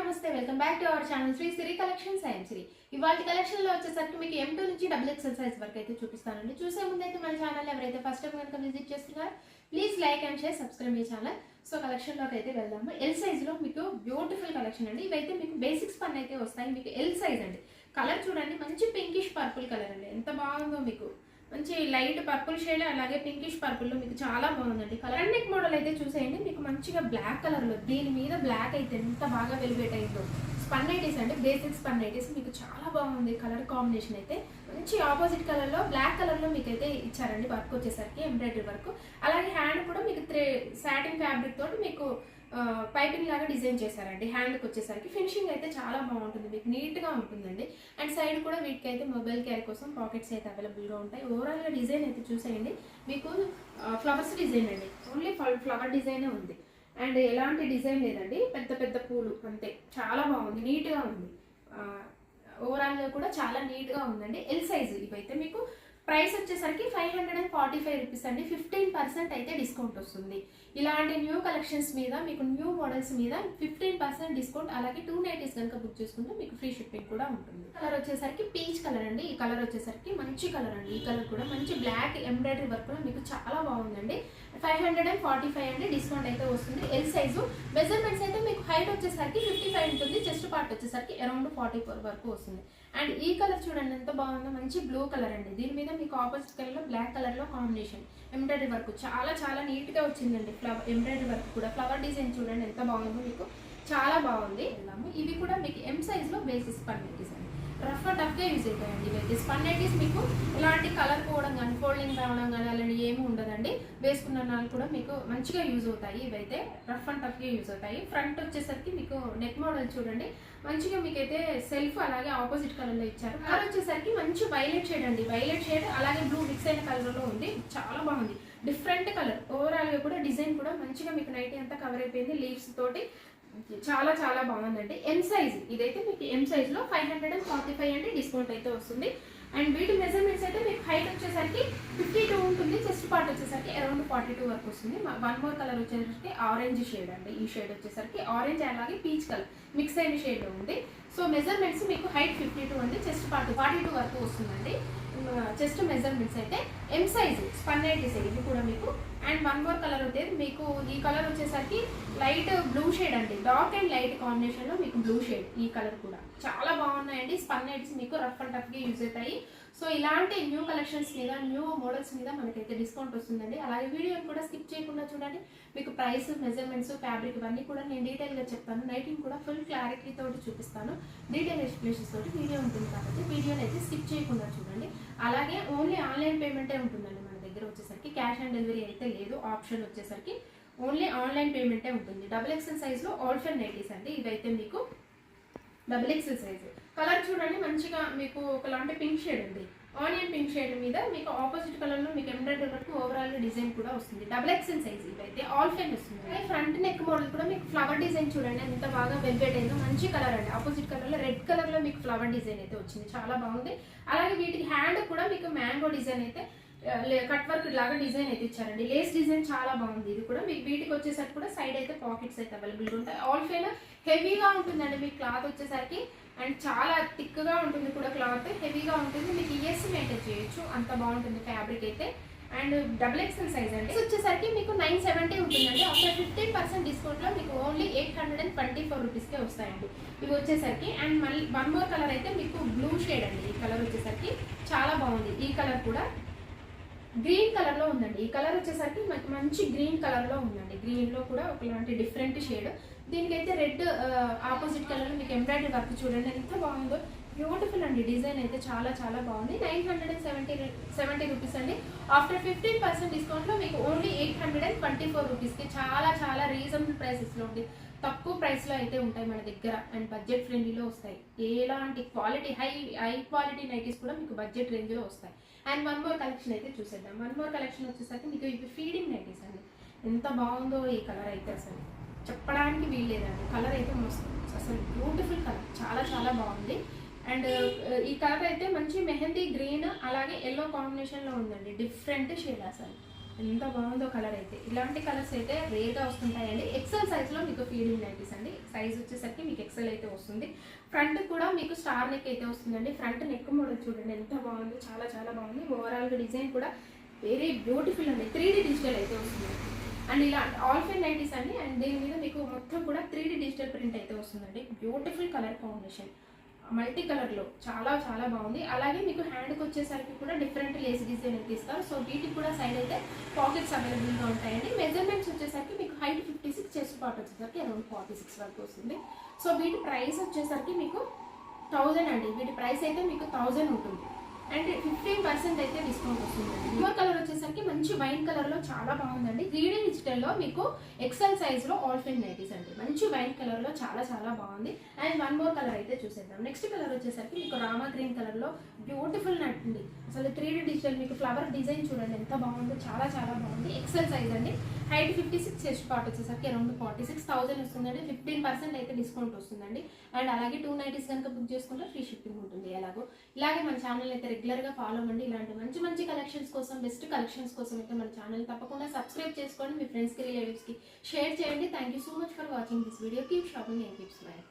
నమస్తే welcome back to our channel Sri Siri collections I'm Sri. ఇవాళ collection లో వచ్చేసరికి మీకు M2 నుంచి XXL సైజ్ వరకు అయితే చూపిస్తానండి. చూసే ముందు అయితే మన ఛానల్ ఎవరైతే ఫస్ట్ టైం కనుక విజిట్ చేస్తున్నారో please like and share subscribe me channel. So collection లోకి అయితే వెళ్దాము. ఎల్ సైజ్ లో మీకు బ్యూటిఫుల్ కలెక్షన్ అండి. ఇవైతే మీకు బేసిక్స్ పని అయితే వస్తాయి. మీకు ఎల్ సైజ్ అండి. కలర్ చూడండి, మంచి పింకిష్ పర్పుల్ కలర్ అండి. ఎంత బాగుందో, మీకు మంచి లైట్ పర్పుల్ షేడ్ అలాగే పింకిష్ పర్పుల్ లో మీకు చాలా బాగుందండి. కలర్ నెక్ మోడల్ అయితే చూసేయండి. మీకు మంచిగా బ్లాక్ కలర్ లో దీని మీద బ్లాక్ అయితే ఎంత బాగా వెలివేట్ అయిందో. స్పన్ నైటీస్ అంటే బేసిక్ స్పన్ నైటీస్ మీకు చాలా బాగుంది. కలర్ కాంబినేషన్ అయితే మంచి ఆపోజిట్ కలర్ లో బ్లాక్ కలర్ లో మీకు అయితే ఇచ్చారండి. వర్క్ వచ్చేసరికి ఎంబ్రాయిడరీ వర్క్, అలాగే హ్యాండ్ కూడా మీకు సాటిన్ ఫ్యాబ్రిక్ తోటి మీకు పైపింగ్ లాగా డిజైన్ చేశారండి. హ్యాండ్కి వచ్చేసరికి ఫినిషింగ్ అయితే చాలా బాగుంటుంది, మీకు నీట్గా ఉంటుందండి. అండ్ సైడ్ కూడా వీటికి అయితే మొబైల్ క్యారీ కోసం పాకెట్స్ అయితే అవైలబుల్గా ఉంటాయి. ఓవరాల్గా డిజైన్ అయితే చూసేయండి. మీకు ఫ్లవర్స్ డిజైన్ అండి, ఓన్లీ ఫ్లవర్ డిజైనే ఉంది. అండ్ ఎలాంటి డిజైన్ లేదండి, పెద్ద పెద్ద పూలు అంతే. చాలా బాగుంది, నీట్గా ఉంది. ఓవరాల్గా కూడా చాలా నీట్గా ఉందండి. ఎల్ సైజు ఇవైతే మీకు ప్రైస్ వచ్చేసరికి 545 రూపీస్ అండి. 15% అయితే డిస్కౌంట్ వస్తుంది. ఇలాంటి న్యూ కలెక్షన్స్ మీద మీకు న్యూ మోడల్స్ మీద 15% డిస్కౌంట్, అలాగే 2 నైటీస్ కనుక బుక్ చేసుకుంటే మీకు ఫ్రీ షిప్పింగ్ కూడా ఉంటుంది. కలర్ వచ్చేసరికి పీచ్ కలర్ అండి. ఈ కలర్ వచ్చేసరికి మంచి కలర్ అండి. ఈ కలర్ కూడా మంచి బ్లాక్ ఎంబ్రాయిడరీ వర్క్ కూడా మీకు చాలా బాగుందండి. 545 అండి, డిస్కౌంట్ అయితే వస్తుంది. ఎల్ సైజు మెజర్మెంట్స్ అయితే మీకు హైట్ వచ్చేసరికి 55 ఉంటుంది, చెస్ట్ పార్ట్ వచ్చేసరికి అరౌండ్ 44 వరకు వస్తుంది. అండ్ ఈ కలర్ చూడండి ఎంత బాగుందో, మంచి బ్లూ కలర్ అండి. దీని మీద మీకు ఆపోజిట్ కలర్ లో బ్లాక్ కలర్ లో కాంబినేషన్ ఎంబ్రాయిడరీ వర్క్ చాలా చాలా నీట్ గా వచ్చిందండి. ఫ్లవర్ ఎంబ్రాయిడరీ వర్క్ కూడా ఫ్లవర్ డిజైన్ చూడండి ఎంత బాగుందో, మీకు చాలా బాగుంది. ఇవి కూడా మీకు M సైజ్ లో బేసిస్ స్పన్ నైటీస్ అండి. రఫ్ అండ్ టఫ్ గా యూజ్ అవుతాయండి ఇవైతే. స్పన్ నైటీస్ మీకు ఇలాంటి కలర్ పోవడం కానీ ఫోల్డింగ్ రావడం కానీ అలాంటి ఏమి ఉండదండి. వేసుకున్న నాలు కూడా మీకు మంచిగా యూజ్ అవుతాయి. ఇవైతే రఫ్ అండ్ టఫ్ గా యూజ్ అవుతాయి. ఫ్రంట్ వచ్చేసరికి మీకు నెక్ మోడల్ చూడండి, మంచిగా మీకైతే సెల్ఫ్ అలాగే ఆపోజిట్ కలర్ లో ఇచ్చారు. కలర్ వచ్చేసరికి మంచి వైలెట్ షేడ్ అండి. వైలెట్ షేడ్ అలాగే బ్లూ మిక్స్ అయిన కలర్ లో ఉంది, చాలా బాగుంది. Different colour. ఓవరాల్ గా కూడా డిజైన్ కూడా మంచిగా మీకు నైట్ అంతా కవర్ అయిపోయింది లీవ్స్ తోటి. చాలా చాలా బాగుందండి. M సైజ్ ఇదైతే మీకు M సైజ్ లో 545 అంటే డిస్కౌంట్ అయితే వస్తుంది. అండ్ వీటి మెజర్మెంట్స్ అయితే మీకు హైట్ వచ్చేసరికి 52 ఉంటుంది, చెస్ట్ పార్ట్ వచ్చేసరికి అరౌండ్ 42 వరకు వస్తుంది. వన్ మోర్ కలర్ వచ్చేసరికి ఆరెంజ్ షేడ్ అండి. ఈ షేడ్ వచ్చేసరికి ఆరెంజ్ అలాగే పీచ్ కలర్ మిక్స్ అయిన షేడ్ లో ఉంది. సో మెజర్మెంట్స్ మీకు హైట్ 52 ఉంది, చెస్ట్ పార్ట్ 42 వరకు వస్తుందండి. చెస్ట్ మెజర్మెంట్స్ అయితే M సైజ్ స్పన్ నైటీస్ ఇది కూడా మీకు. అండ్ వన్ మోర్ కలర్ అయితే మీకు ఈ కలర్ వచ్చేసరికి లైట్ బ్లూ షేడ్ అండి. డార్క్ అండ్ లైట్ కాంబినేషన్ లో మీకు బ్లూ షేడ్. ఈ కలర్ కూడా చాలా బాగున్నాయండి. స్పన్ నైటీస్ మీకు రఫ్ అండ్ టఫ్ గా యూజ్ అవుతాయి. సో ఇలాంటి న్యూ కలెక్షన్స్ మీద న్యూ మోడల్స్ మీద మనకైతే డిస్కౌంట్ వస్తుందండి. అలాగే వీడియోని కూడా స్కిప్ చేయకుండా చూడండి. మీకు ప్రైస్, మెజర్మెంట్స్, ఫ్యాబ్రిక్ ఇవన్నీ కూడా నేను డీటెయిల్గా చెప్తాను. నైటింగ్ కూడా ఫుల్ క్లారిటీ తోటి చూపిస్తాను. డీటెయిల్ ఎక్స్ప్లెనేషన్స్ తోటి వీడియో ఉంటుంది కాబట్టి వీడియోని అయితే స్కిప్ చేయకుండా చూడండి. అలాగే ఓన్లీ ఆన్లైన్ పేమెంటే ఉంటుందండి మన దగ్గర వచ్చేసరికి. క్యాష్ ఆన్ డెలివరీ అయితే లేదు. ఆప్షన్ వచ్చేసరికి ఓన్లీ ఆన్లైన్ పేమెంటే ఉంటుంది. XXL సైజ్లో ఆల్ఫర్ నైటీస్ అండి. ఇవైతే మీకు XXL సైజు. కలర్ చూడండి మంచిగా మీకు ఒకలాంటి పింక్ షేడ్ ఉంది. ఆనియన్ పింక్ షేడ్ మీద మీకు ఆపోజిట్ కలర్ లో మీకు ఎంబ్రాయిడరీ వర్క్ ఓవరాల్ డిజైన్ కూడా వస్తుంది. XXL సైజ్ ఇవైతే ఆల్ ఫైన్ వస్తుంది. ఫ్రంట్ నెక్ మోడల్ కూడా మీకు ఫ్లవర్ డిజైన్ చూడండి ఎంత బాగా వెల్వెట్ అయిందో. మంచి కలర్ అండి. ఆపోజిట్ కలర్ లో రెడ్ కలర్ లో మీకు ఫ్లవర్ డిజైన్ అయితే వచ్చింది, చాలా బాగుంది. అలాగే వీటికి హ్యాండ్ కూడా మీకు మ్యాంగో డిజైన్ అయితే కట్ వర్క్ లాగా డిజైన్ అయితే ఇచ్చారండి. లేస్ డిజైన్ చాలా బాగుంది. ఇది కూడా మీకు వీటికి వచ్చేసరికి కూడా సైడ్ అయితే పాకెట్స్ అయితే అవైలబుల్ ఉంటాయి. ఆల్ ఫైన్ హెవీగా ఉంటుందండి మీకు క్లాత్ వచ్చేసరికి. అండ్ చాలా థిక్గా ఉంటుంది కూడా క్లాత్, హెవీగా ఉంటుంది. మీకు ఇయర్స్ మెయింటైన్ చేయొచ్చు, అంత బాగుంటుంది ఫ్యాబ్రిక్ అయితే. అండ్ XXL సైజ్ అండి వచ్చేసరికి మీకు 970 ఉంటుందండి. ఆఫ్టర్ 15% డిస్కౌంట్లో మీకు ఓన్లీ 824 రూపీస్కే వస్తాయండి ఇవి వచ్చేసరికి. అండ్ మళ్ళీ వన్ మోర్ కలర్ అయితే మీకు బ్లూ షేడ్ అండి. ఈ కలర్ వచ్చేసరికి చాలా బాగుంది. ఈ కలర్ కూడా గ్రీన్ కలర్ లో ఉందండి. ఈ కలర్ వచ్చేసరికి మనకి మంచి గ్రీన్ కలర్ లో ఉందండి. గ్రీన్ లో కూడా ఒకలాంటి డిఫరెంట్ షేడ్. దీనికైతే రెడ్ ఆపోజిట్ కలర్ మీకు ఎంబ్రాయిడరీ వర్క్ చూడండి ఎంత బాగుందో. బ్యూటిఫుల్ అండి. డిజైన్ అయితే చాలా చాలా బాగుంది. 970 రూపీస్ అండి. ఆఫ్టర్ 15% డిస్కౌంట్ లో మీకు ఓన్లీ 824 రూపీస్కి చాలా చాలా రీజనబుల్ ప్రైసెస్ లో ఉంది. తక్కువ ప్రైస్ లో అయితే ఉంటాయి మన దగ్గర. అండ్ బడ్జెట్ ఫ్రెండ్లీలో వస్తాయి. ఎలాంటి క్వాలిటీ హై క్వాలిటీ నైటీస్ కూడా మీకు బడ్జెట్ రేంజ్ లో వస్తాయి. అండ్ వన్ మోర్ కలెక్షన్ అయితే చూసేద్దాం. వన్ మోర్ కలెక్షన్ వచ్చేసరికి మీకు ఇవి ఫీడింగ్ నైటీస్ అండి. ఎంత బాగుందో ఈ కలర్ అయితే అసలు చెప్పడానికి వీల్లేదండి. కలర్ అయితే మస్తు అసలు బ్యూటిఫుల్ కలర్, చాలా చాలా బాగుంది. అండ్ ఈ కలర్ అయితే మంచి మెహందీ గ్రీన్ అలాగే ఎల్లో కాంబినేషన్లో ఉందండి. డిఫరెంట్ షేడ్ అసలు ఎంత బాగుందో కలర్ అయితే. ఇలాంటి కలర్స్ అయితే రేర్గా వస్తుంటాయండి. XL సైజ్లో మీకు ఫీడింగ్ నైటీస్ అండి. సైజ్ వచ్చేసరికి మీకు ఎక్సెల్ అయితే వస్తుంది. ఫ్రంట్ కూడా మీకు స్టార్ నెక్ అయితే వస్తుందండి. ఫ్రంట్ నెక్ మోడల్ చూడండి ఎంత బాగుంది, చాలా చాలా బాగుంది. ఓవరాల్గా డిజైన్ కూడా వెరీ బ్యూటిఫుల్ అండి. 3D డిజిటల్ అయితే వస్తుంది అండ్ ఇలా ఆల్ఫైన్ నైటీస్ అండి. అండ్ దీని మీద మీకు మొత్తం కూడా 3D డిజిటల్ ప్రింట్ అయితే వస్తుందండి. బ్యూటిఫుల్ కలర్ కాంబినేషన్, మల్టీ కలర్లో చాలా చాలా బాగుంది. అలాగే మీకు హ్యాండ్కి వచ్చేసరికి కూడా డిఫరెంట్ లేస్ డిజైన్ అయితే ఇస్తారు. సో వీటికి కూడా సైడ్ అయితే పాకెట్స్ అవైలబుల్గా ఉంటాయండి. మెజర్మెంట్స్ వచ్చేసరికి మీకు హైట్ 56, చెస్ట్ పార్ట్ వచ్చేసరికి అరౌండ్ 46 వరకు వస్తుంది. సో వీటి ప్రైస్ వచ్చేసరికి మీకు 1000 అండి. వీటి ప్రైస్ అయితే మీకు 1000 ఉంటుంది అండ్ 15% అయితే డిస్కౌంట్ వస్తుందండి. ఇంకో కలర్ వచ్చేసరికి మంచి వైన్ కలర్లో చాలా బాగుందండి. 3D డిజిటల్లో మీకు ఎక్సెల్ సైజ్లో ఆల్ఫైన్ నైటీస్ అండి. మంచి వైన్ కలర్లో చాలా చాలా బాగుంది. అండ్ వన్ మోర్ కలర్ అయితే చూసేద్దాం. నెక్స్ట్ కలర్ వచ్చేసరికి మీకు రామా గ్రీన్ కలర్లో బ్యూటిఫుల్ అండి. అసలు 3D డిజిటల్ మీకు ఫ్లవర్ డిజైన్ చూడండి ఎంత బాగుందో, చాలా చాలా బాగుంది. ఎక్సెల్ సైజ్ అండి. హైట్ 56, చెస్ట్ పార్ట్ వచ్చేసరికి అరౌండ్ 46,000 వస్తుందండి. 15% అయితే డిస్కౌంట్ వస్తుందండి. అండ్ అలాగే 2 నైటీస్ కనుక బుక్ చేసుకుంటే ఫ్రీ షిప్పింగ్ ఉంటుంది. ఎలాగో ఇలాగే మన ఛానల్ అయితే రెగ్యులర్గా ఫాలో అవ్వండి. ఇలాంటి మంచి మంచి కలెక్షన్స్ కోసం, బెస్ట్ కలెక్షన్స్ కోసం అయితే మన ఛానల్ తప్పకుండా సబ్స్క్రైబ్ చేసుకోండి. మీ ఫ్రెండ్స్కి, రిలేటివ్స్కి షేర్ చేయండి. Thank you so much for watching this video. Keep shopping and keep smile.